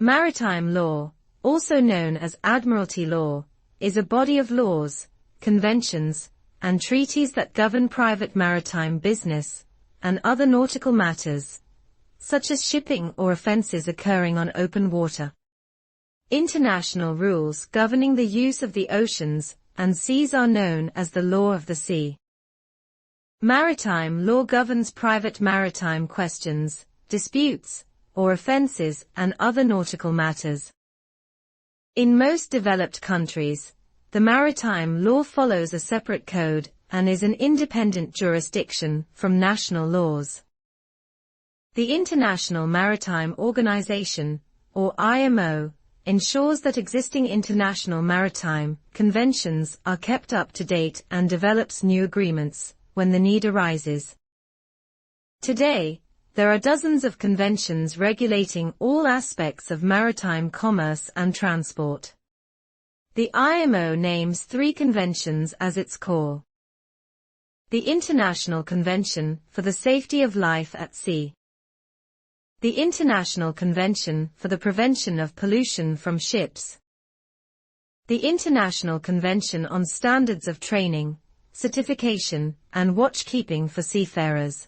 Maritime law, also known as admiralty law, is a body of laws, conventions, and treaties that govern private maritime business and other nautical matters, such as shipping or offenses occurring on open water. International rules governing the use of the oceans and seas are known as the law of the sea. Maritime law governs private maritime questions, disputes, or offenses and other nautical matters. In most developed countries, the maritime law follows a separate code and is an independent jurisdiction from national laws. The International Maritime Organization, or IMO, ensures that existing international maritime conventions are kept up to date and develops new agreements when the need arises. Today, there are dozens of conventions regulating all aspects of maritime commerce and transport. The IMO names 3 conventions as its core. The International Convention for the Safety of Life at Sea. The International Convention for the Prevention of Pollution from Ships. The International Convention on Standards of Training, Certification, and Watchkeeping for Seafarers.